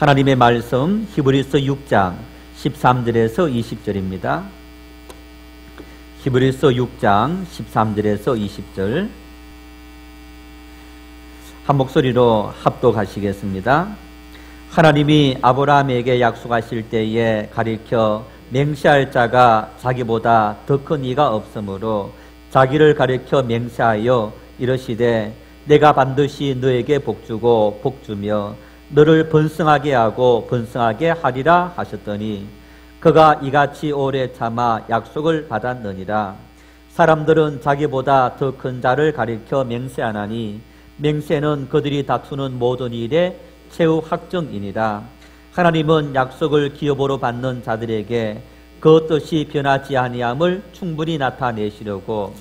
하나님의 말씀 히브리서 6장 13절에서 20절입니다. 히브리서 6장 13절에서 20절 한 목소리로 합독하시겠습니다. 하나님이 아브라함에게 약속하실 때에 가리켜 맹세할 자가 자기보다 더 큰 이가 없으므로 자기를 가리켜 맹세하여 이르시되 내가 반드시 너에게 복주고 복주며 너를 번성하게 하고 번성하게 하리라 하셨더니 그가 이같이 오래 참아 약속을 받았느니라. 사람들은 자기보다 더 큰 자를 가리켜 맹세하나니 맹세는 그들이 다투는 모든 일의 최후 확정이니라. 하나님은 약속을 기업으로 받는 자들에게 그 뜻이 변하지 아니함을 충분히 나타내시려고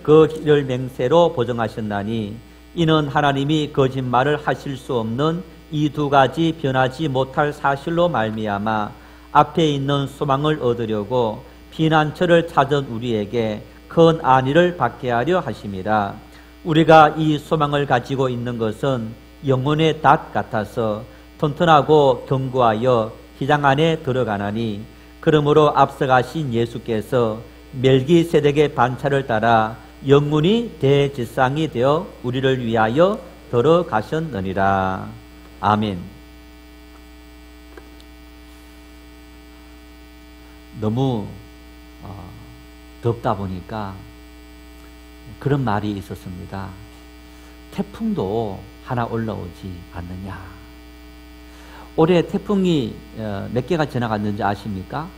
그 길을 맹세로 보정하셨나니 이는 하나님이 거짓말을 하실 수 없는 이 두 가지 변하지 못할 사실로 말미암아 앞에 있는 소망을 얻으려고 피난처를 찾은 우리에게 큰 안위를 받게 하려 하심이라. 우리가 이 소망을 가지고 있는 것은 영혼의 닷 같아서 튼튼하고 견고하여 기장 안에 들어가나니 그러므로 앞서가신 예수께서 멜기세덱의 반차를 따라 영원히 대제사장이 되어 우리를 위하여 들어가셨느니라. 아멘. 너무 덥다 보니까 그런 말이 있었습니다. 태풍도 하나 올라오지 않느냐. 올해 태풍이 몇 개가 지나갔는지 아십니까?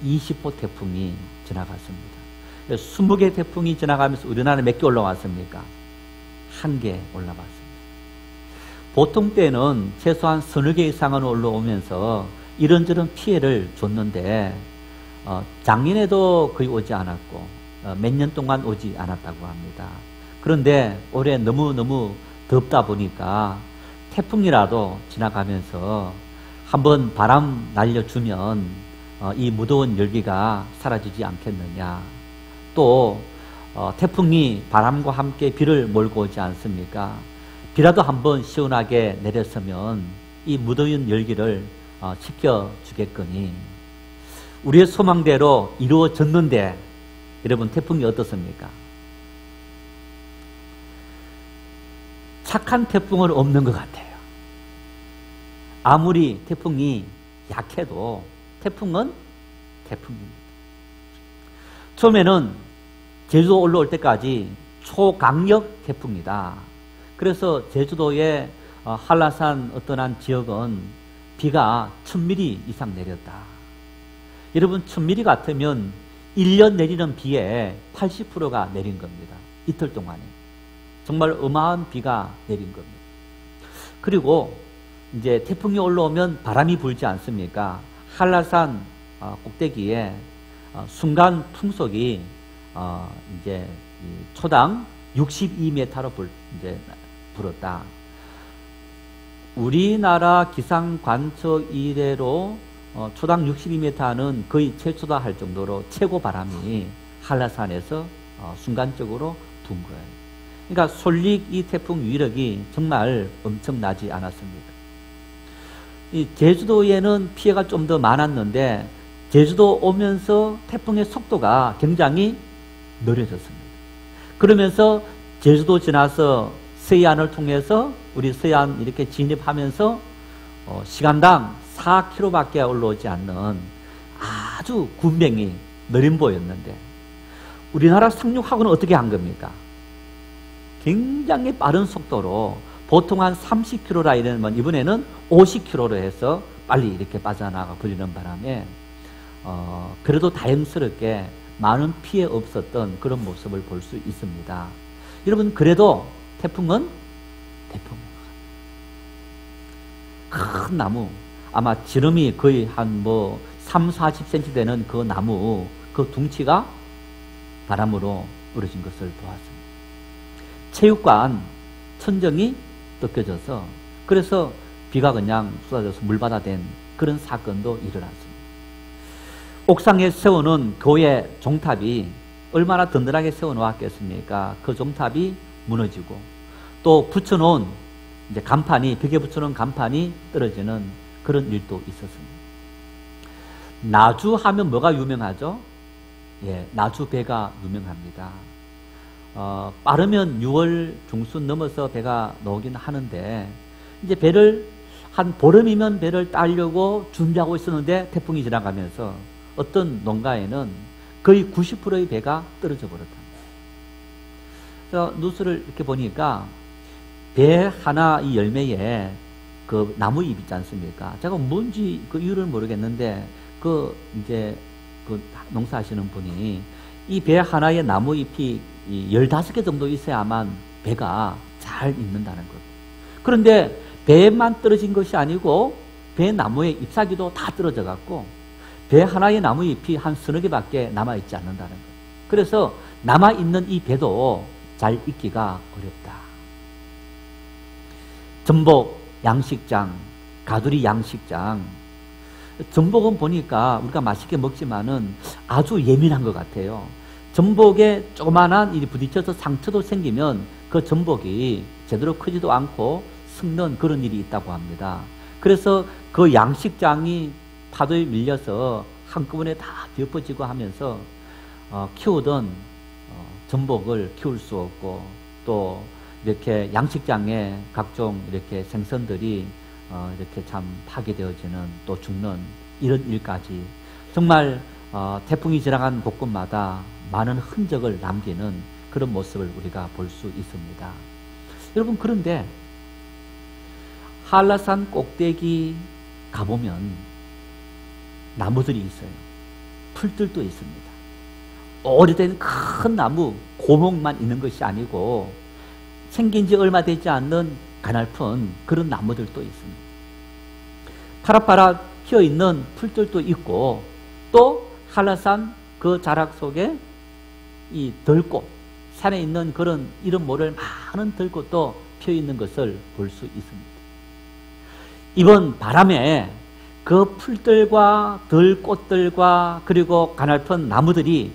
20호 태풍이 지나갔습니다. 20개 태풍이 지나가면서 우리나라에 몇 개 올라왔습니까? 1개 올라왔습니다. 보통 때는 최소한 서너 개 이상은 올라오면서 이런저런 피해를 줬는데 작년에도 거의 오지 않았고 몇 년 동안 오지 않았다고 합니다. 그런데 올해 너무너무 덥다 보니까 태풍이라도 지나가면서 한번 바람 날려주면 이 무더운 열기가 사라지지 않겠느냐. 또 태풍이 바람과 함께 비를 몰고 오지 않습니까? 비라도 한번 시원하게 내렸으면 이 무더운 열기를 식혀주겠거니 우리의 소망대로 이루어졌는데 여러분 태풍이 어떻습니까? 착한 태풍은 없는 것 같아요. 아무리 태풍이 약해도 태풍은 태풍입니다. 처음에는 제주도 올라올 때까지 초강력 태풍이다. 그래서 제주도의 한라산 어떤 한 지역은 비가 1000mm 이상 내렸다. 여러분 1000mm 같으면 1년 내리는 비의 80%가 내린 겁니다. 이틀 동안에. 정말 어마어마한 비가 내린 겁니다. 그리고 이제 태풍이 올라오면 바람이 불지 않습니까? 한라산 꼭대기에 순간 풍속이 이제 초당 62m로 불었다. 우리나라 기상관测이래로 초당 62m는 거의 최초다 할 정도로 최고 바람이 한라산에서 순간적으로 분 거예요. 그러니까 솔릭 이 태풍 위력이 정말 엄청나지 않았습니까? 이 제주도에는 피해가 좀 더 많았는데 제주도 오면서 태풍의 속도가 굉장히 느려졌습니다. 그러면서 제주도 지나서 서해안을 통해서 우리 서해안 이렇게 진입하면서 시간당 4km밖에 올라오지 않는 아주 군뱅이 느림보였는데 우리나라 상륙하고는 어떻게 한 겁니까? 굉장히 빠른 속도로 보통 한 30km 라인은 이번에는 50km로 해서 빨리 이렇게 빠져나가 버리는 바람에 그래도 다행스럽게 많은 피해 없었던 그런 모습을 볼 수 있습니다. 여러분 그래도 태풍은 태풍입니다. 큰 나무 아마 지름이 거의 한 30-40cm 되는 그 나무 그 둥치가 바람으로 부러진 것을 보았습니다. 체육관 천정이 뜯겨져서 그래서 비가 그냥 쏟아져서 물바다 된 그런 사건도 일어났습니다. 옥상에 세워놓은 교회 종탑이 얼마나 든든하게 세워놓았겠습니까? 그 종탑이 무너지고 또 붙여놓은 이제 간판이, 벽에 붙여놓은 간판이 떨어지는 그런 일도 있었습니다. 나주 하면 뭐가 유명하죠? 예, 나주 배가 유명합니다. 빠르면 6월 중순 넘어서 배가 나오긴 하는데, 이제 배를 한 보름이면 배를 따려고 준비하고 있었는데 태풍이 지나가면서 어떤 농가에는 거의 90%의 배가 떨어져 버렸답니다. 그래서 뉴스를 이렇게 보니까 배 하나 이 열매에 그 나무잎 있지 않습니까? 제가 뭔지 그 이유를 모르겠는데 이제 농사하시는 분이 이 배 하나의 나무잎이 15개 정도 있어야만 배가 잘 익는다는 거예요. 그런데 배만 떨어진 것이 아니고 배 나무의 잎사귀도 다 떨어져 갖고 배 하나의 나무잎이 한 서너 개밖에 남아있지 않는다는 거예요. 그래서 남아있는 이 배도 잘 익기가 어렵다. 전복 양식장, 가두리 양식장. 전복은 보니까 우리가 맛있게 먹지만은 아주 예민한 것 같아요. 전복에 조그만한 일이 부딪혀서 상처도 생기면 그 전복이 제대로 크지도 않고 썩는 그런 일이 있다고 합니다. 그래서 그 양식장이 파도에 밀려서 한꺼번에 다 뒤엎어지고 하면서 키우던 전복을 키울 수 없고, 또 이렇게 양식장에 각종 이렇게 생선들이 이렇게 참 파괴되어지는, 또 죽는 이런 일까지 정말 태풍이 지나간 곳곳마다 많은 흔적을 남기는 그런 모습을 우리가 볼 수 있습니다. 여러분, 그런데 한라산 꼭대기 가보면 나무들이 있어요. 풀들도 있습니다. 오래된 큰 나무, 고목만 있는 것이 아니고 생긴 지 얼마 되지 않는 가냘픈 그런 나무들도 있습니다. 파랗파랗 피어있는 풀들도 있고, 또 한라산 그 자락 속에 이 들꽃, 산에 있는 그런 이름 모를 많은 들꽃도 피어있는 것을 볼 수 있습니다. 이번 바람에 그 풀들과 들꽃들과 그리고 가냘픈 나무들이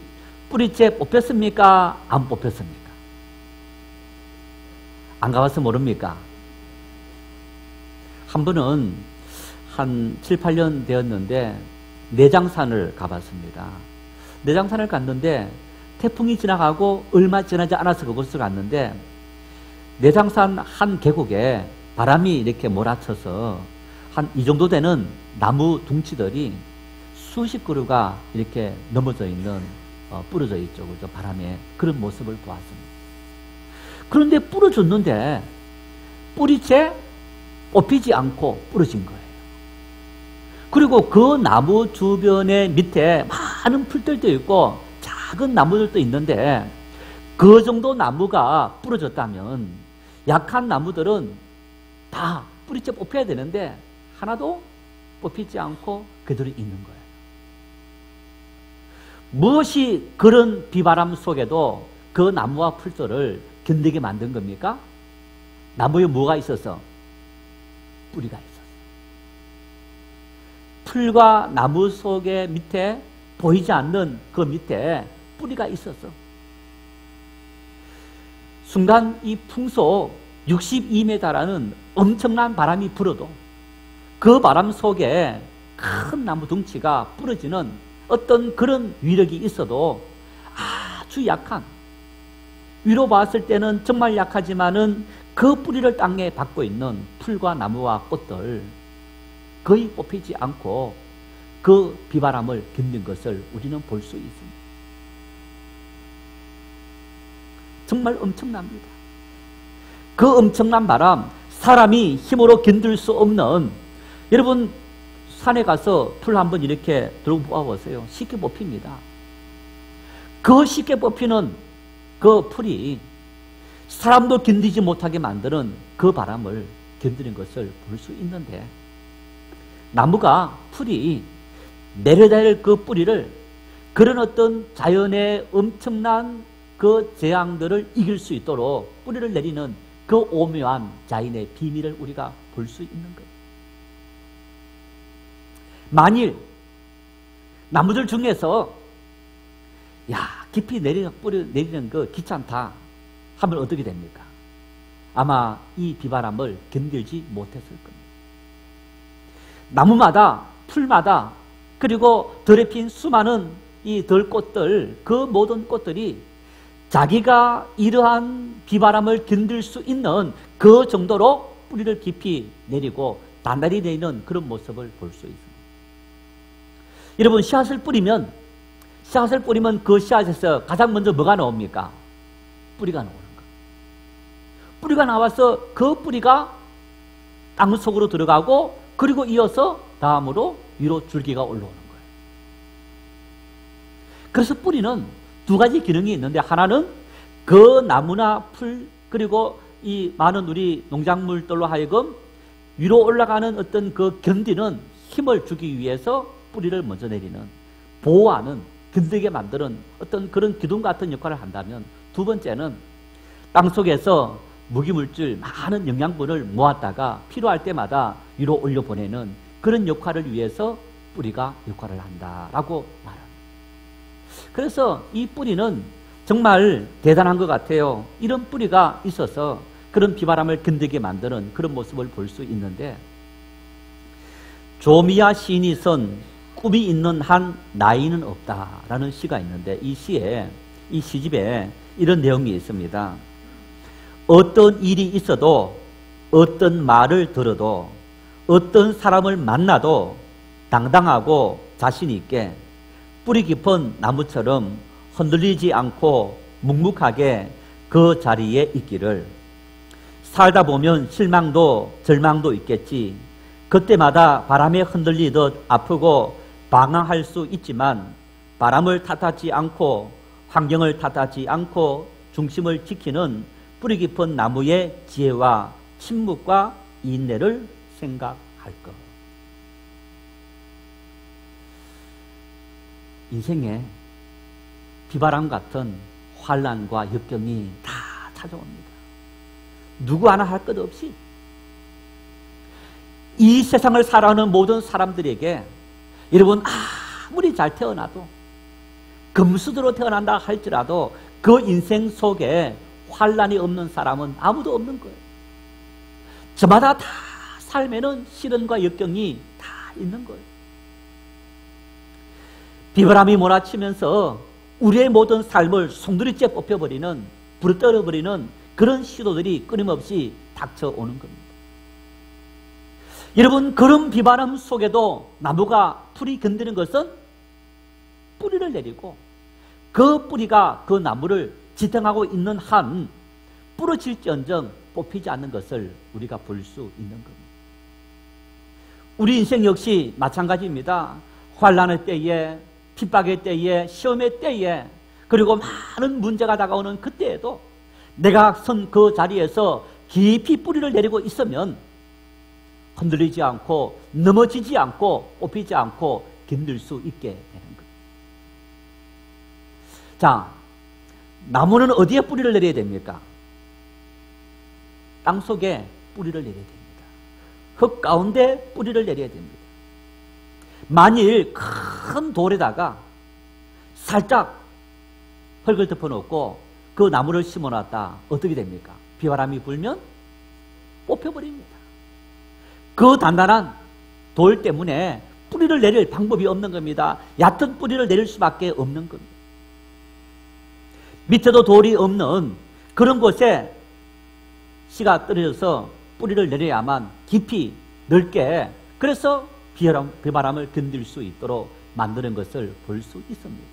뿌리째 뽑혔습니까? 안 뽑혔습니까? 안 가봐서 모릅니까? 한 번은 한 7, 8년 되었는데 내장산을 가봤습니다. 내장산을 갔는데 태풍이 지나가고 얼마 지나지 않아서 그곳을 갔는데, 내장산 한 계곡에 바람이 이렇게 몰아쳐서 한 이 정도 되는 나무 둥치들이 수십 그루가 이렇게 넘어져 있는, 부러져 있죠. 그죠? 바람에. 그런 모습을 보았습니다. 그런데 부러졌는데 뿌리채 뽑히지 않고 부러진 거예요. 그리고 그 나무 주변에 밑에 많은 풀들도 있고 작은 나무들도 있는데, 그 정도 나무가 부러졌다면 약한 나무들은 다 뿌리채 뽑혀야 되는데 하나도 뽑히지 않고 그대로 있는 거예요. 무엇이 그런 비바람 속에도 그 나무와 풀들을 견디게 만든 겁니까? 나무에 뭐가 있어서? 뿌리가 있었어. 풀과 나무 속에 밑에 보이지 않는 그 밑에 뿌리가 있었어. 순간 이 풍속 62m라는 엄청난 바람이 불어도 그 바람 속에 큰 나무 덩치가 부러지는 어떤 그런 위력이 있어도 아주 약한, 위로 봤을 때는 정말 약하지만은 그 뿌리를 땅에 받고 있는 풀과 나무와 꽃들 거의 뽑히지 않고 그 비바람을 견딘 것을 우리는 볼 수 있습니다. 정말 엄청납니다. 그 엄청난 바람, 사람이 힘으로 견딜 수 없는, 여러분 산에 가서 풀 한번 이렇게 들고 뽑아보세요. 쉽게 뽑힙니다. 그 쉽게 뽑히는 그 풀이 사람도 견디지 못하게 만드는 그 바람을 견디는 것을 볼 수 있는데, 나무가, 풀이 내려야 될 그 뿌리를 그런 어떤 자연의 엄청난 그 재앙들을 이길 수 있도록 뿌리를 내리는 그 오묘한 자연의 비밀을 우리가 볼 수 있는 거예요. 만일 나무들 중에서 깊이 뿌리 내리는 거 귀찮다 하면 어떻게 됩니까? 아마 이 비바람을 견딜지 못했을 겁니다. 나무마다 풀마다 그리고 들에 핀 수많은 이 들꽃들, 그 모든 꽃들이 자기가 이러한 비바람을 견딜 수 있는 그 정도로 뿌리를 깊이 내리고 단단히 내리는 그런 모습을 볼 수 있습니다. 여러분, 씨앗을 뿌리면 그 씨앗에서 가장 먼저 뭐가 나옵니까? 뿌리가 나오는 거예요. 뿌리가 나와서 그 뿌리가 땅 속으로 들어가고 그리고 이어서 다음으로 위로 줄기가 올라오는 거예요. 그래서 뿌리는 두 가지 기능이 있는데, 하나는 그 나무나 풀 그리고 이 많은 우리 농작물들로 하여금 위로 올라가는 어떤 그 견디는 힘을 주기 위해서 뿌리를 먼저 내리는, 보호하는, 견디게 만드는 어떤 그런 기둥 같은 역할을 한다면, 두 번째는 땅속에서 무기물질 많은 영양분을 모았다가 필요할 때마다 위로 올려보내는 그런 역할을 위해서 뿌리가 역할을 한다라고 말합니다. 그래서 이 뿌리는 정말 대단한 것 같아요. 이런 뿌리가 있어서 그런 비바람을 견디게 만드는 그런 모습을 볼 수 있는데, 조미야 시인이 쓴 꿈이 있는 한 나이는 없다라는 시가 있는데, 이 시집에 이런 내용이 있습니다. 어떤 일이 있어도, 어떤 말을 들어도, 어떤 사람을 만나도 당당하고 자신 있게 뿌리 깊은 나무처럼 흔들리지 않고 묵묵하게 그 자리에 있기를. 살다 보면 실망도 절망도 있겠지. 그때마다 바람에 흔들리듯 아프고 방황할 수 있지만, 바람을 탓하지 않고 환경을 탓하지 않고 중심을 지키는 뿌리 깊은 나무의 지혜와 침묵과 인내를 생각할 것. 인생에 비바람 같은 환난과 역경이 다 찾아옵니다. 누구 하나 할 것 없이 이 세상을 살아가는 모든 사람들에게, 여러분 아무리 잘 태어나도, 금수저로 태어난다 할지라도 그 인생 속에 환난이 없는 사람은 아무도 없는 거예요. 저마다 다 삶에는 시련과 역경이 다 있는 거예요. 비바람이 몰아치면서 우리의 모든 삶을 송두리째 뽑혀버리는, 부르떠버리는 그런 시도들이 끊임없이 닥쳐오는 겁니다. 여러분, 그런 비바람 속에도 나무가 풀이 견디는 것은 뿌리를 내리고, 그 뿌리가 그 나무를 지탱하고 있는 한 부러질지언정 뽑히지 않는 것을 우리가 볼 수 있는 겁니다. 우리 인생 역시 마찬가지입니다. 환난의 때에, 핍박의 때에, 시험의 때에, 그리고 많은 문제가 다가오는 그때에도 내가 선 그 자리에서 깊이 뿌리를 내리고 있으면 흔들리지 않고 넘어지지 않고 뽑히지 않고 견딜 수 있게 되는 거예요. 자, 나무는 어디에 뿌리를 내려야 됩니까? 땅 속에 뿌리를 내려야 됩니다. 흙 가운데 뿌리를 내려야 됩니다. 만일 큰 돌에다가 살짝 흙을 덮어놓고 그 나무를 심어놨다, 어떻게 됩니까? 비바람이 불면 뽑혀버립니다. 그 단단한 돌 때문에 뿌리를 내릴 방법이 없는 겁니다. 얕은 뿌리를 내릴 수밖에 없는 겁니다. 밑에도 돌이 없는 그런 곳에 씨가 떨어져서 뿌리를 내려야만 깊이 넓게, 그래서 비바람을 견딜 수 있도록 만드는 것을 볼 수 있습니다.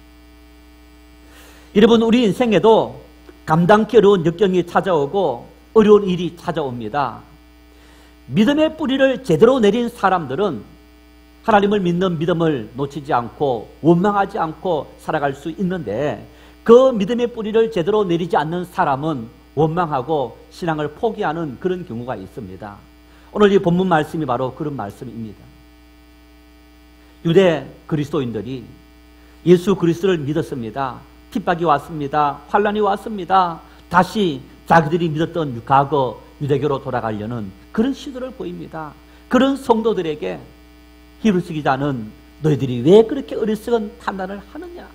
여러분, 우리 인생에도 감당기 어려운 역경이 찾아오고 어려운 일이 찾아옵니다. 믿음의 뿌리를 제대로 내린 사람들은 하나님을 믿는 믿음을 놓치지 않고 원망하지 않고 살아갈 수 있는데, 그 믿음의 뿌리를 제대로 내리지 않는 사람은 원망하고 신앙을 포기하는 그런 경우가 있습니다. 오늘 이 본문 말씀이 바로 그런 말씀입니다. 유대 그리스도인들이 예수 그리스도를 믿었습니다. 핍박이 왔습니다. 환난이 왔습니다. 다시 자기들이 믿었던 과거 유대교로 돌아가려는 그런 시도를 보입니다. 그런 성도들에게 히브리서 기자는 너희들이 왜 그렇게 어리석은 판단을 하느냐?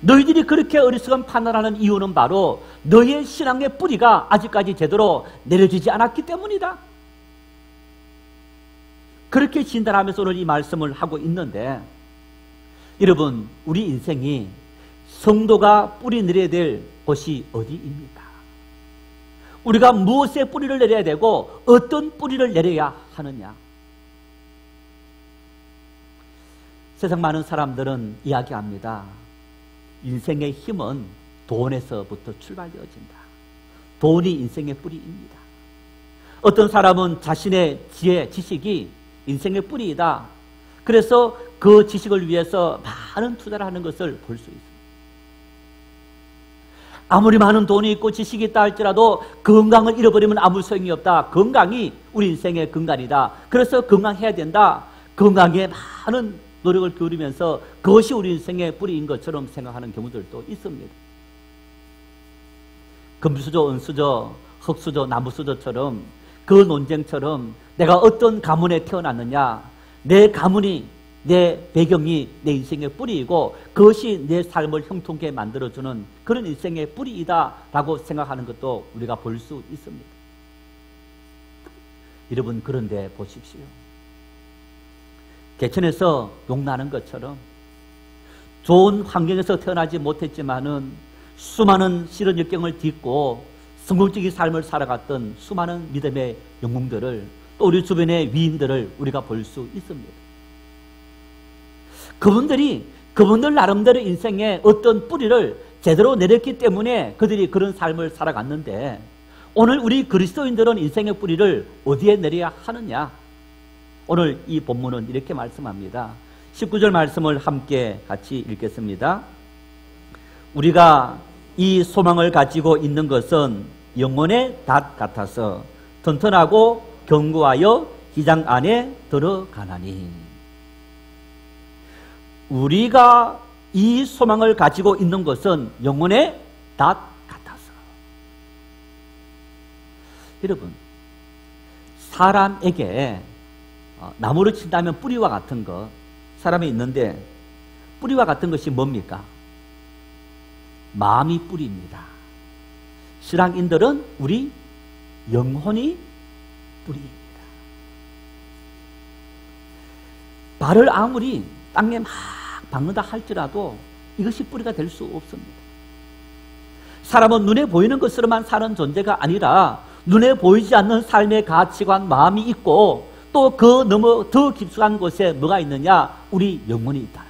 너희들이 그렇게 어리석은 판단하는 이유는 바로 너희의 신앙의 뿌리가 아직까지 제대로 내려지지 않았기 때문이다. 그렇게 진단하면서 오늘 이 말씀을 하고 있는데, 여러분, 우리 인생이 성도가 뿌리 내려야 될 곳이 어디입니까? 우리가 무엇에 뿌리를 내려야 되고 어떤 뿌리를 내려야 하느냐? 세상 많은 사람들은 이야기합니다. 인생의 힘은 돈에서부터 출발되어진다. 돈이 인생의 뿌리입니다. 어떤 사람은 자신의 지혜, 지식이 인생의 뿌리이다. 그래서 그 지식을 위해서 많은 투자를 하는 것을 볼 수 있습니다. 아무리 많은 돈이 있고 지식이 있다 할지라도 건강을 잃어버리면 아무 소용이 없다. 건강이 우리 인생의 근간이다. 그래서 건강해야 된다. 건강에 많은 노력을 기울이면서 그것이 우리 인생의 뿌리인 것처럼 생각하는 경우들도 있습니다. 금수저, 은수저, 흙수저, 나무수저처럼 그 논쟁처럼 내가 어떤 가문에 태어났느냐, 내 가문이, 내 배경이 내 인생의 뿌리이고 그것이 내 삶을 형통하게 만들어주는 그런 인생의 뿌리이다 라고 생각하는 것도 우리가 볼 수 있습니다. 여러분, 그런데 보십시오. 개천에서 용나는 것처럼 좋은 환경에서 태어나지 못했지만은 수많은 시련 역경을 딛고 성공적인 삶을 살아갔던 수많은 믿음의 영웅들을, 또 우리 주변의 위인들을 우리가 볼 수 있습니다. 그분들 나름대로 인생에 어떤 뿌리를 제대로 내렸기 때문에 그들이 그런 삶을 살아갔는데, 오늘 우리 그리스도인들은 인생의 뿌리를 어디에 내려야 하느냐? 오늘 이 본문은 이렇게 말씀합니다. 19절 말씀을 함께 같이 읽겠습니다. 우리가 이 소망을 가지고 있는 것은 영혼의 닷 같아서 튼튼하고 견고하여 기장 안에 들어가나니. 우리가 이 소망을 가지고 있는 것은 영혼의 닷 같아서. 여러분, 사람에게 나무를 친다면 뿌리와 같은 것, 사람이 있는데 뿌리와 같은 것이 뭡니까? 마음이 뿌리입니다. 신앙인들은 우리 영혼이 뿌리입니다. 발을 아무리 땅에 막 박는다 할지라도 이것이 뿌리가 될 수 없습니다. 사람은 눈에 보이는 것으로만 사는 존재가 아니라 눈에 보이지 않는 삶의 가치관, 마음이 있고 또 그 너무 더 깊숙한 곳에 뭐가 있느냐? 우리 영혼이 있다는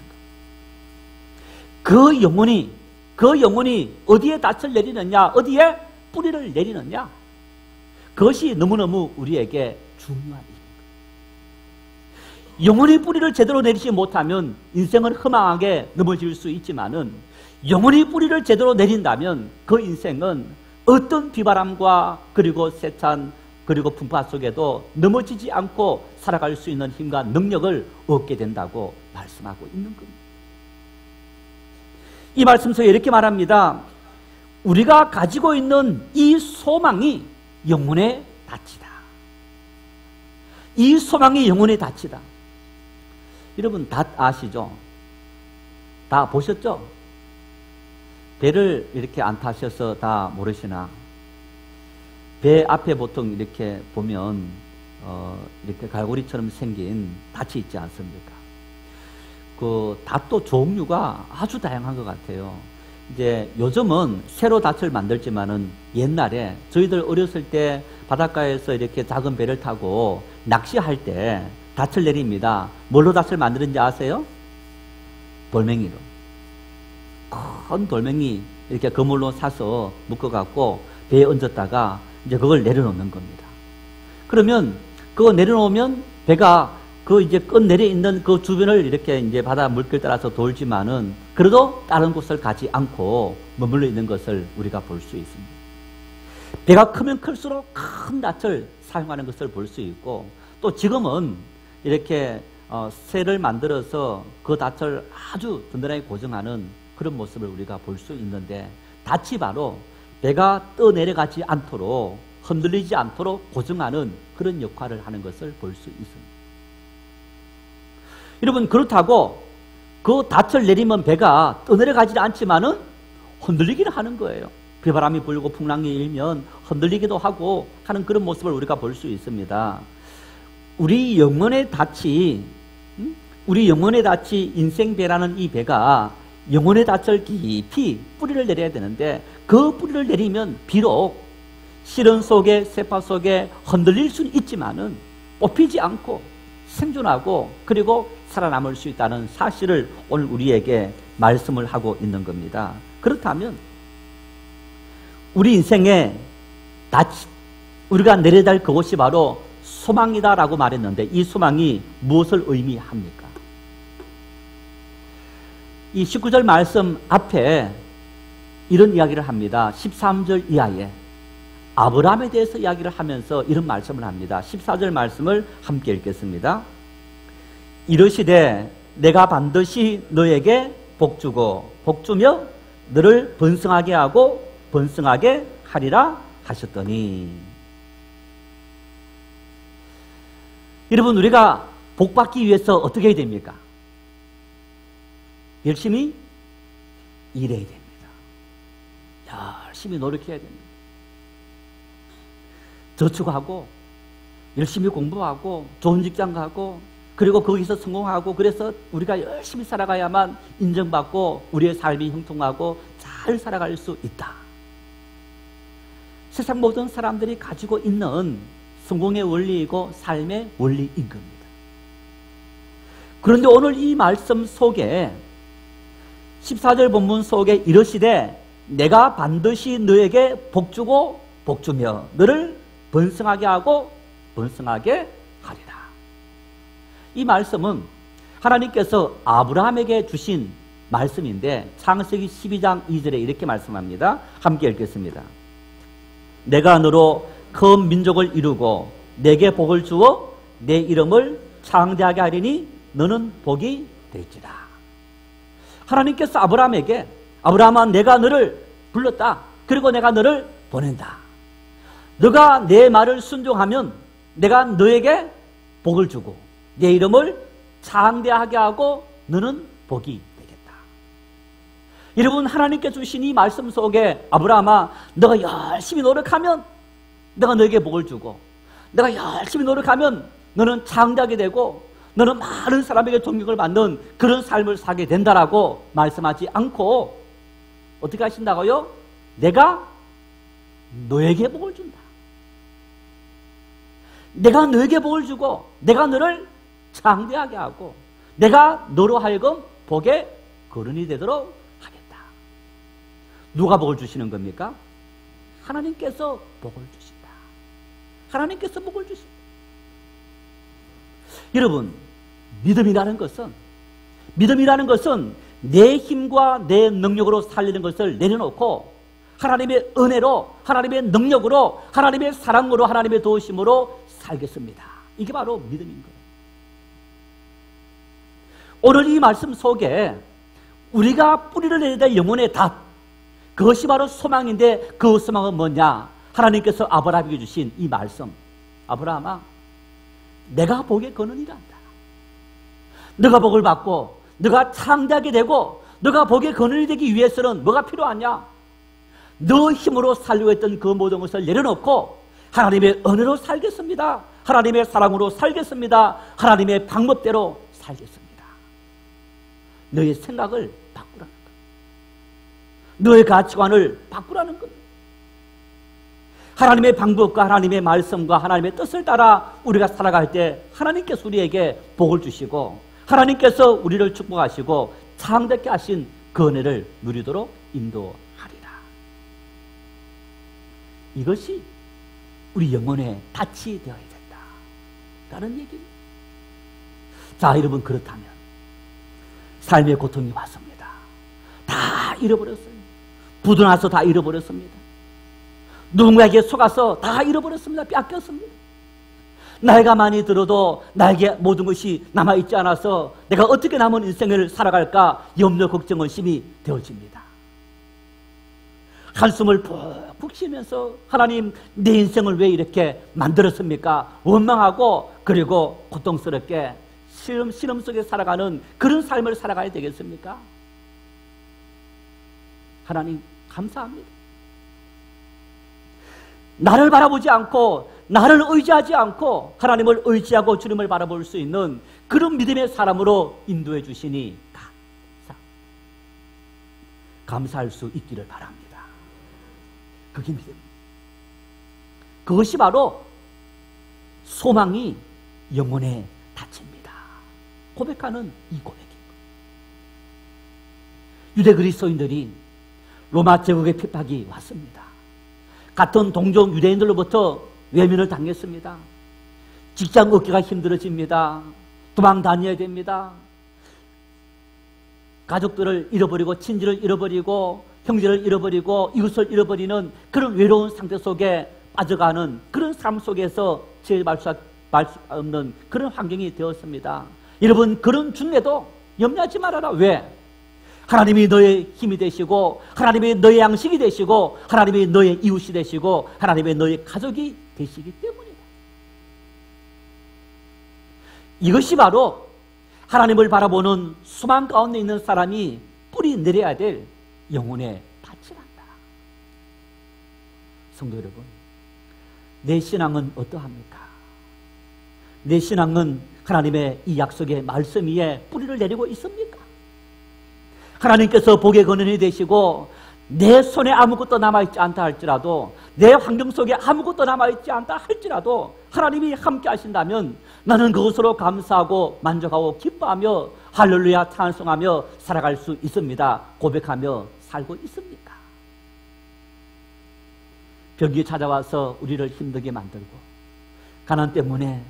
것. 그 영혼이 어디에 닻을 내리느냐? 어디에 뿌리를 내리느냐? 그것이 너무너무 우리에게 중요한 일입니다. 영혼이 뿌리를 제대로 내리지 못하면 인생은 허망하게 넘어질 수 있지만은, 영혼이 뿌리를 제대로 내린다면 그 인생은 어떤 비바람과 그리고 세찬 그리고 풍파 속에도 넘어지지 않고 살아갈 수 있는 힘과 능력을 얻게 된다고 말씀하고 있는 겁니다. 이 말씀 속에 이렇게 말합니다. 우리가 가지고 있는 이 소망이 영혼의 닻이다. 이 소망이 영혼의 닻이다. 여러분, 닷 아시죠? 다 보셨죠? 배를 이렇게 안 타셔서 다 모르시나? 배 앞에 보통 이렇게 보면 이렇게 갈고리처럼 생긴 닻이 있지 않습니까? 그 닷도 종류가 아주 다양한 것 같아요. 이제 요즘은 새로 닻을 만들지만은 옛날에 저희들 어렸을 때 바닷가에서 이렇게 작은 배를 타고 낚시할 때 닻을 내립니다. 뭘로 닻을 만드는지 아세요? 돌멩이로. 큰 돌멩이 이렇게 그물로 사서 묶어갖고 배에 얹었다가 이제 그걸 내려놓는 겁니다. 그러면 그거 내려놓으면 배가 그 이제 끝 내려 있는 그 주변을 이렇게 이제 바다 물길 따라서 돌지만은 그래도 다른 곳을 가지 않고 머물러 있는 것을 우리가 볼 수 있습니다. 배가 크면 클수록 큰 닻을 사용하는 것을 볼 수 있고, 또 지금은 이렇게 쇠를 만들어서 그 닻을 아주 든든하게 고정하는 그런 모습을 우리가 볼 수 있는데, 닻이 바로 배가 떠내려가지 않도록, 흔들리지 않도록 고정하는 그런 역할을 하는 것을 볼 수 있습니다. 여러분, 그렇다고 그 닻을 내리면 배가 떠내려가지 않지만은 흔들리기는 하는 거예요. 비바람이 불고 풍랑이 일면 흔들리기도 하고 하는 그런 모습을 우리가 볼 수 있습니다. 우리 영혼의 닻이 인생배라는 이 배가 영혼의 닻을 깊이 뿌리를 내려야 되는데, 그 뿌리를 내리면 비록 시련 속에 세파 속에 흔들릴 수는 있지만은 뽑히지 않고 생존하고 그리고 살아남을 수 있다는 사실을 오늘 우리에게 말씀을 하고 있는 겁니다. 그렇다면 우리 인생의 닻, 우리가 내려야 될 그곳이 바로 소망이다라고 말했는데, 이 소망이 무엇을 의미합니까? 이 19절 말씀 앞에 이런 이야기를 합니다. 13절 이하에 아브라함에 대해서 이야기를 하면서 이런 말씀을 합니다. 14절 말씀을 함께 읽겠습니다. 이르시되 내가 반드시 너에게 복주고 복주며 너를 번성하게 하고 번성하게 하리라 하셨더니, 여러분, 우리가 복받기 위해서 어떻게 해야 됩니까? 열심히 일해야 됩니다. 열심히 노력해야 됩니다. 저축하고 열심히 공부하고 좋은 직장 가고 그리고 거기서 성공하고, 그래서 우리가 열심히 살아가야만 인정받고 우리의 삶이 형통하고 잘 살아갈 수 있다. 세상 모든 사람들이 가지고 있는 성공의 원리이고 삶의 원리인 겁니다. 그런데 오늘 이 말씀 속에 14절 본문 속에 이르시되 내가 반드시 너에게 복주고 복주며 너를 번성하게 하고 번성하게 하리라. 이 말씀은 하나님께서 아브라함에게 주신 말씀인데, 창세기 12장 2절에 이렇게 말씀합니다. 함께 읽겠습니다. 내가 너로 큰 민족을 이루고 내게 복을 주어 내 이름을 창대하게 하리니 너는 복이 될지라. 하나님께서 아브라함에게, 아브라함아 내가 너를 불렀다. 그리고 내가 너를 보낸다. 너가 내 말을 순종하면 내가 너에게 복을 주고 내 이름을 창대하게 하고 너는 복이 되겠다. 여러분, 하나님께 주신 이 말씀 속에 아브라함아 너가 열심히 노력하면 내가 너에게 복을 주고, 내가 열심히 노력하면 너는 창대하게 되고 너는 많은 사람에게 존경을 받는 그런 삶을 살게 된다라고 말씀하지 않고 어떻게 하신다고요? 내가 너에게 복을 준다. 내가 너에게 복을 주고 내가 너를 창대하게 하고 내가 너로 하여금 복의 거른이 되도록 하겠다. 누가 복을 주시는 겁니까? 하나님께서 복을 주신다. 하나님께서 복을 주신다. 여러분, 믿음이라는 것은 내 힘과 내 능력으로 살리는 것을 내려놓고 하나님의 은혜로, 하나님의 능력으로, 하나님의 사랑으로, 하나님의 도우심으로 살겠습니다. 이게 바로 믿음인 거예요. 오늘 이 말씀 속에 우리가 뿌리를 내야 될 영혼의 닷, 그것이 바로 소망인데 그 소망은 뭐냐? 하나님께서 아브라함에게 주신 이 말씀. 아브라함아, 내가 복의 근원이란다. 너가 복을 받고 너가 창대하게 되고 너가 복의 근원이 되기 위해서는 뭐가 필요하냐? 너 힘으로 살려고 했던 그 모든 것을 내려놓고 하나님의 은혜로 살겠습니다. 하나님의 사랑으로 살겠습니다. 하나님의 방법대로 살겠습니다. 너의 생각을 바꾸라는 것, 너의 가치관을 바꾸라는 것. 하나님의 방법과 하나님의 말씀과 하나님의 뜻을 따라 우리가 살아갈 때 하나님께서 우리에게 복을 주시고 하나님께서 우리를 축복하시고 창대케 하신 그 은혜를 누리도록 인도하리라. 이것이 우리 영혼의 닻이 되어야 된다라는 얘기입니다. 자, 여러분, 그렇다면 삶의 고통이 왔습니다. 다 잃어버렸어요. 부도나서 다 잃어버렸습니다. 누군가에게 속아서 다 잃어버렸습니다. 뺏겼습니다. 나이가 많이 들어도 나에게 모든 것이 남아있지 않아서 내가 어떻게 남은 인생을 살아갈까 염려, 걱정, 의심이 되어집니다. 한숨을 푹푹 쉬면서 하나님, 내 인생을 왜 이렇게 만들었습니까? 원망하고 그리고 고통스럽게 시름 속에 살아가는 그런 삶을 살아가야 되겠습니까? 하나님 감사합니다. 나를 바라보지 않고 나를 의지하지 않고 하나님을 의지하고 주님을 바라볼 수 있는 그런 믿음의 사람으로 인도해 주시니 감사할 수 있기를 바랍니다. 그게 믿음. 그것이 바로 소망이 영혼에 닫힙니다. 고백하는 이 고백입니다. 유대 그리스도인들이 로마 제국의 핍박이 왔습니다. 같은 동족 유대인들로부터 외면을 당했습니다. 직장 얻기가 힘들어집니다. 도망 다녀야 됩니다. 가족들을 잃어버리고 친지를 잃어버리고 형제를 잃어버리고 이웃을 잃어버리는 그런 외로운 상태 속에 빠져가는 그런 삶 속에서 제어할 수 없는 그런 환경이 되었습니다. 여러분, 그런 중에도 염려하지 말아라. 왜? 하나님이 너의 힘이 되시고 하나님이 너의 양식이 되시고 하나님이 너의 이웃이 되시고 하나님이 너의 가족이 되시기 때문이다. 이것이 바로 하나님을 바라보는 소망 가운데 있는 사람이 뿌리 내려야 될 영혼의 밭이란다. 성도 여러분, 내 신앙은 어떠합니까? 내 신앙은 하나님의 이 약속의 말씀 위에 뿌리를 내리고 있습니까? 하나님께서 복의 근원이 되시고 내 손에 아무것도 남아있지 않다 할지라도 내 환경 속에 아무것도 남아있지 않다 할지라도 하나님이 함께 하신다면 나는 그것으로 감사하고 만족하고 기뻐하며 할렐루야 찬송하며 살아갈 수 있습니다. 고백하며 살고 있습니까? 병이 찾아와서 우리를 힘들게 만들고 가난 때문에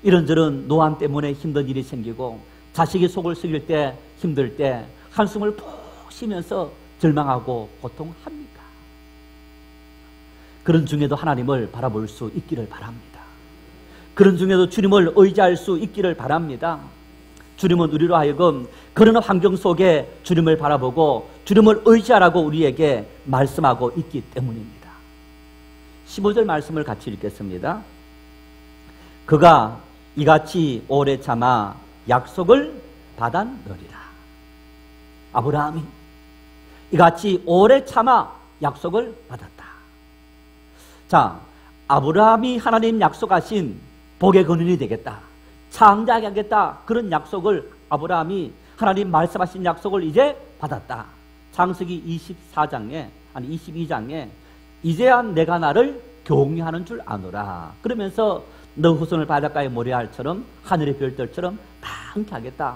이런저런 노안 때문에 힘든 일이 생기고 자식이 속을 썩일 때 힘들 때 한숨을 푹 쉬면서 절망하고 고통합니까? 그런 중에도 하나님을 바라볼 수 있기를 바랍니다. 그런 중에도 주님을 의지할 수 있기를 바랍니다. 주님은 우리로 하여금 그런 환경 속에 주님을 바라보고 주님을 의지하라고 우리에게 말씀하고 있기 때문입니다. 15절 말씀을 같이 읽겠습니다. 그가 이같이 오래 참아 약속을 받았느니라. 아브라함이 이같이 오래 참아 약속을 받았다. 자, 아브라함이 하나님 약속하신 복의 근원이 되겠다, 창대하게 하겠다, 그런 약속을 아브라함이 하나님 말씀하신 약속을 이제 받았다. 창세기 22장에 이제야 내가 나를 경외하는 줄 아노라. 그러면서 너 후손을 바닷가의 모래알처럼 하늘의 별들처럼 많게 하겠다.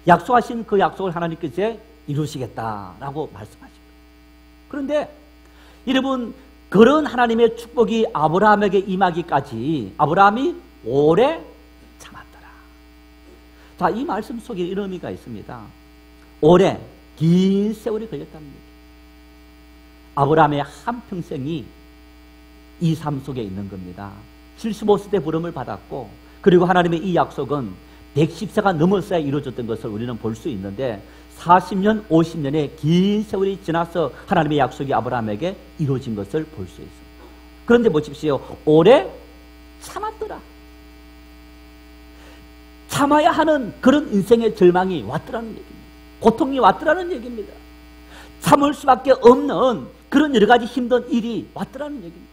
약속하신 그 약속을 하나님께서 이루시겠다라고 말씀하십니다. 그런데 여러분, 그런 하나님의 축복이 아브라함에게 임하기까지 아브라함이 오래 참았더라. 자, 이 말씀 속에 이런 의미가 있습니다. 오래, 긴 세월이 걸렸다는 얘기. 아브라함의 한평생이 이 삶 속에 있는 겁니다. 75세 때 부름을 받았고, 그리고 하나님의 이 약속은 110세가 넘었어야 이루어졌던 것을 우리는 볼 수 있는데 40년, 50년의 긴 세월이 지나서 하나님의 약속이 아브라함에게 이루어진 것을 볼 수 있습니다. 그런데 보십시오. 오래 참았더라. 참아야 하는 그런 인생의 절망이 왔더라는 얘기입니다. 고통이 왔더라는 얘기입니다. 참을 수밖에 없는 그런 여러 가지 힘든 일이 왔더라는 얘기입니다.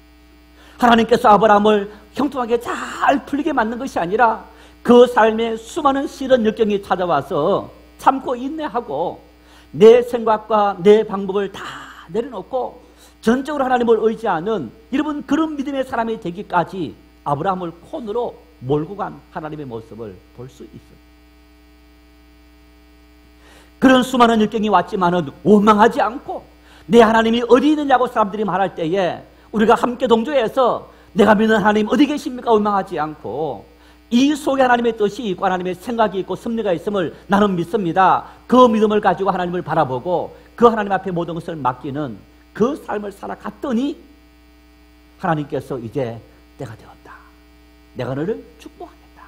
하나님께서 아브라함을 형통하게 잘 풀리게 만든 것이 아니라 그 삶에 수많은 시련 역경이 찾아와서 참고 인내하고 내 생각과 내 방법을 다 내려놓고 전적으로 하나님을 의지하는 여러분, 그런 믿음의 사람이 되기까지 아브라함을 콘으로 몰고 간 하나님의 모습을 볼 수 있습니다. 그런 수많은 역경이 왔지만은 원망하지 않고 내 하나님이 어디 있느냐고 사람들이 말할 때에 우리가 함께 동조해서 내가 믿는 하나님 어디 계십니까? 원망하지 않고 이 속에 하나님의 뜻이 있고 하나님의 생각이 있고 섭리가 있음을 나는 믿습니다. 그 믿음을 가지고 하나님을 바라보고 그 하나님 앞에 모든 것을 맡기는 그 삶을 살아갔더니 하나님께서 이제 때가 되었다, 내가 너를 축복하겠다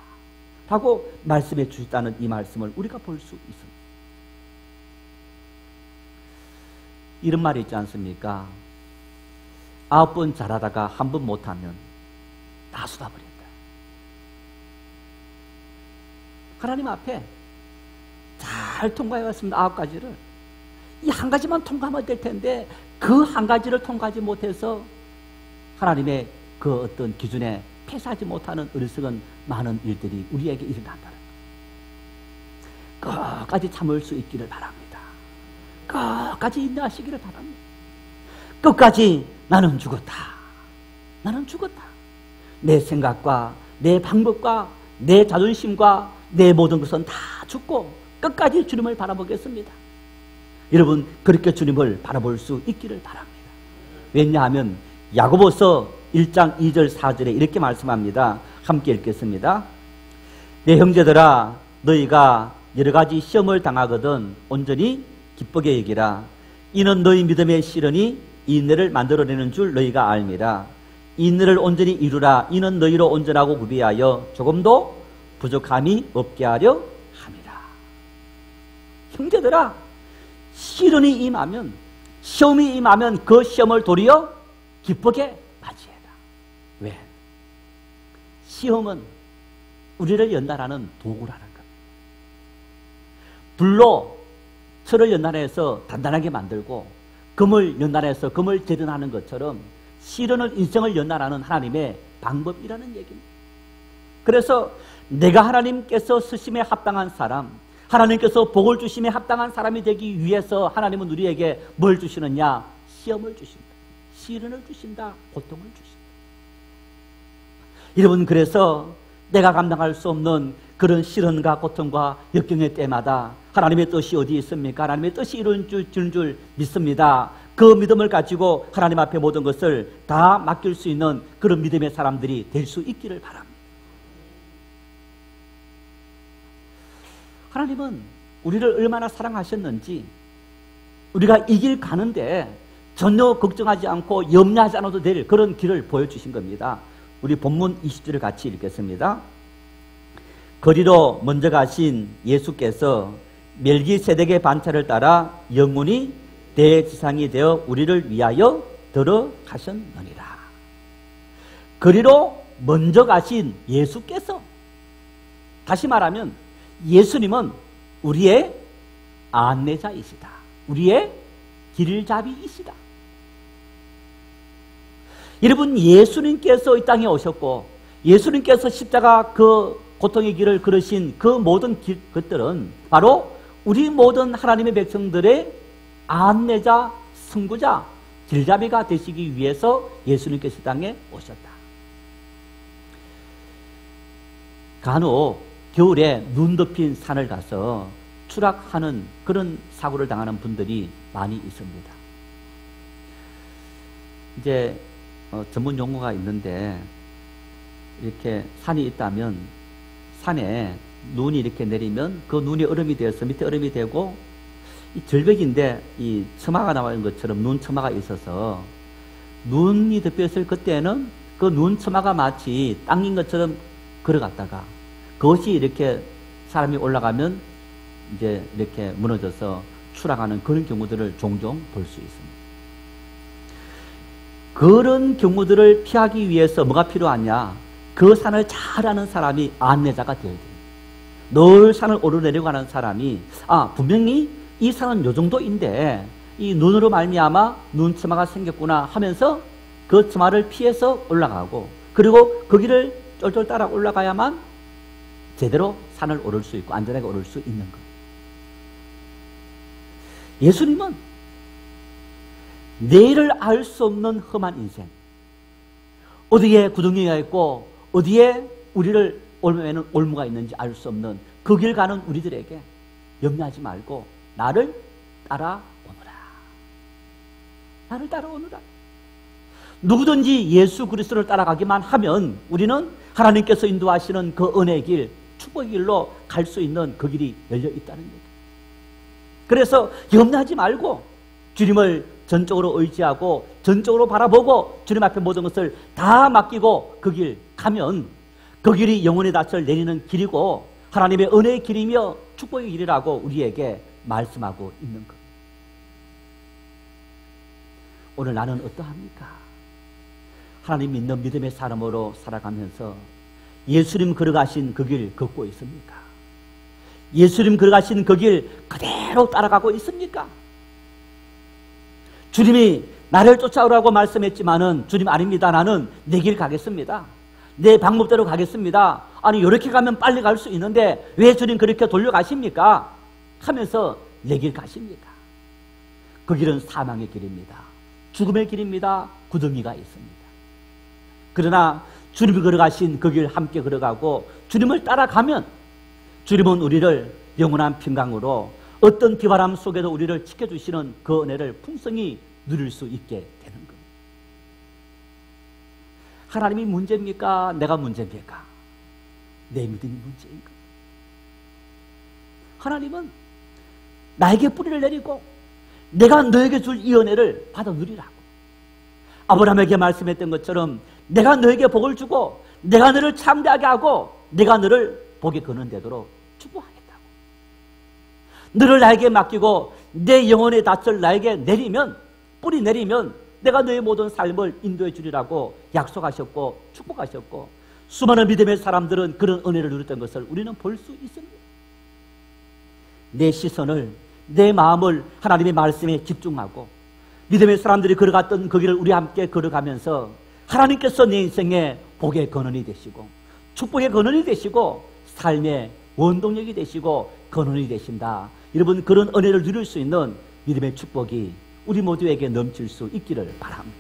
라고 말씀해 주셨다는 이 말씀을 우리가 볼 수 있습니다. 이런 말이 있지 않습니까? 9번 잘하다가 한 번 못하면 다 쏟아버린다. 하나님 앞에 잘 통과해 왔습니다. 9가지를. 이 한 가지만 통과하면 될 텐데 그 한 가지를 통과하지 못해서 하나님의 그 어떤 기준에 패스하지 못하는 어리석은 많은 일들이 우리에게 일어난다는 것. 끝까지 참을 수 있기를 바랍니다. 끝까지 인내하시기를 바랍니다. 끝까지 나는 죽었다. 나는 죽었다. 내 생각과 내 방법과 내 자존심과 내 모든 것은 다 죽고 끝까지 주님을 바라보겠습니다. 여러분 그렇게 주님을 바라볼 수 있기를 바랍니다. 왜냐하면 야고보서 1장 2절 4절에 이렇게 말씀합니다. 함께 읽겠습니다. 내 형제들아 너희가 여러 가지 시험을 당하거든 온전히 기쁘게 여기라. 이는 너희 믿음의 시련이 인내를 만들어내는 줄 너희가 알미라. 인내를 온전히 이루라. 이는 너희로 온전하고 구비하여 조금도 부족함이 없게 하려 함이라. 형제들아 시련이 임하면 시험이 임하면 그 시험을 도리어 기쁘게 맞이해라. 왜? 시험은 우리를 연단하는 도구라는 것. 불로 철을 연단해서 단단하게 만들고 금을 연단해서 금을 재련하는 것처럼 시련을 인생을 연단하는 하나님의 방법이라는 얘기입니다. 그래서 내가 하나님께서 쓰심에 합당한 사람, 하나님께서 복을 주심에 합당한 사람이 되기 위해서 하나님은 우리에게 뭘 주시느냐? 시험을 주신다. 시련을 주신다. 고통을 주신다. 여러분 그래서 내가 감당할 수 없는 그런 시련과 고통과 역경의 때마다 하나님의 뜻이 어디 있습니까? 하나님의 뜻이 이루어지는 줄 믿습니다. 그 믿음을 가지고 하나님 앞에 모든 것을 다 맡길 수 있는 그런 믿음의 사람들이 될 수 있기를 바랍니다. 하나님은 우리를 얼마나 사랑하셨는지 우리가 이 길 가는데 전혀 걱정하지 않고 염려하지 않아도 될 그런 길을 보여주신 겁니다. 우리 본문 20절을 같이 읽겠습니다. 거리로 먼저 가신 예수께서 멜기세덱의 반차를 따라 영원히 대지상이 되어 우리를 위하여 들어가셨느니라. 거리로 먼저 가신 예수께서, 다시 말하면 예수님은 우리의 안내자이시다. 우리의 길잡이이시다. 여러분 예수님께서 이 땅에 오셨고 예수님께서 십자가 그 고통의 길을 걸으신 그 모든 것들은 바로 우리 모든 하나님의 백성들의 안내자, 선구자, 길잡이가 되시기 위해서 예수님께서 이 땅에 오셨다. 간혹 겨울에 눈 덮인 산을 가서 추락하는 그런 사고를 당하는 분들이 많이 있습니다. 이제 전문 용어가 있는데 이렇게 산이 있다면 산에 눈이 이렇게 내리면 그 눈이 얼음이 되어서 밑에 얼음이 되고 이 절벽인데 이 처마가 나오는 것처럼 눈 처마가 있어서 눈이 덮였을 그때는 그 눈 처마가 마치 땅인 것처럼 걸어갔다가 그것이 이렇게 사람이 올라가면 이제 이렇게 무너져서 추락하는 그런 경우들을 종종 볼 수 있습니다. 그런 경우들을 피하기 위해서 뭐가 필요하냐? 그 산을 잘 아는 사람이 안내자가 되어야 돼요. 늘 산을 오르내려고 하는 사람이 분명히 이 산은 요 정도인데 이 눈으로 말미암아 눈처마가 생겼구나 하면서 그 처마를 피해서 올라가고 그리고 그 길을 쫄쫄 따라 올라가야만 제대로 산을 오를 수 있고 안전하게 오를 수 있는 것. 예수님은 내일을 알 수 없는 험한 인생, 어디에 구덩이가 있고 어디에 우리를 올매는 올무가 있는지 알 수 없는 그 길 가는 우리들에게 염려하지 말고 나를 따라오너라. 나를 따라오너라. 누구든지 예수 그리스도를 따라가기만 하면 우리는 하나님께서 인도하시는 그 은혜의 길, 축복의 길로 갈 수 있는 그 길이 열려 있다는 얘기. 그래서 염려하지 말고 주님을 전적으로 의지하고 전적으로 바라보고 주님 앞에 모든 것을 다 맡기고 그 길 가면 그 길이 영혼의 낯을 내리는 길이고 하나님의 은혜의 길이며 축복의 길이라고 우리에게 말씀하고 있는 것. 오늘 나는 어떠합니까? 하나님 믿는 믿음의 사람으로 살아가면서 예수님 걸어가신 그 길 걷고 있습니까? 예수님 걸어가신 그 길 그대로 따라가고 있습니까? 주님이 나를 쫓아오라고 말씀했지만은 주님 아닙니다. 나는 내 길 가겠습니다. 내 방법대로 가겠습니다. 아니 이렇게 가면 빨리 갈 수 있는데 왜 주님 그렇게 돌려가십니까? 하면서 내 길 가십니다. 그 길은 사망의 길입니다. 죽음의 길입니다. 구덩이가 있습니다. 그러나 주님이 걸어가신 그 길 함께 걸어가고 주님을 따라가면 주님은 우리를 영원한 평강으로 어떤 비바람 속에도 우리를 지켜주시는 그 은혜를 풍성히 누릴 수 있게 되는 겁니다. 하나님이 문제입니까? 내가 문제입니까? 내 믿음이 문제인 겁니다. 하나님은 나에게 뿌리를 내리고 내가 너에게 줄 이 은혜를 받아 누리라고. 아브라함에게 말씀했던 것처럼 내가 너에게 복을 주고 내가 너를 창대하게 하고 내가 너를 복에 거는 되도록 축복하겠다고. 너를 나에게 맡기고 내 영혼의 닻을 나에게 내리면, 뿌리 내리면 내가 너의 모든 삶을 인도해 주리라고 약속하셨고 축복하셨고, 수많은 믿음의 사람들은 그런 은혜를 누렸던 것을 우리는 볼 수 있습니다. 내 시선을, 내 마음을 하나님의 말씀에 집중하고 믿음의 사람들이 걸어갔던 그 길을 우리 함께 걸어가면서 하나님께서 내 인생에 복의 근원이 되시고 축복의 근원이 되시고 삶의 원동력이 되시고 근원이 되신다. 여러분, 그런 은혜를 누릴 수 있는 믿음의 축복이 우리 모두에게 넘칠 수 있기를 바랍니다.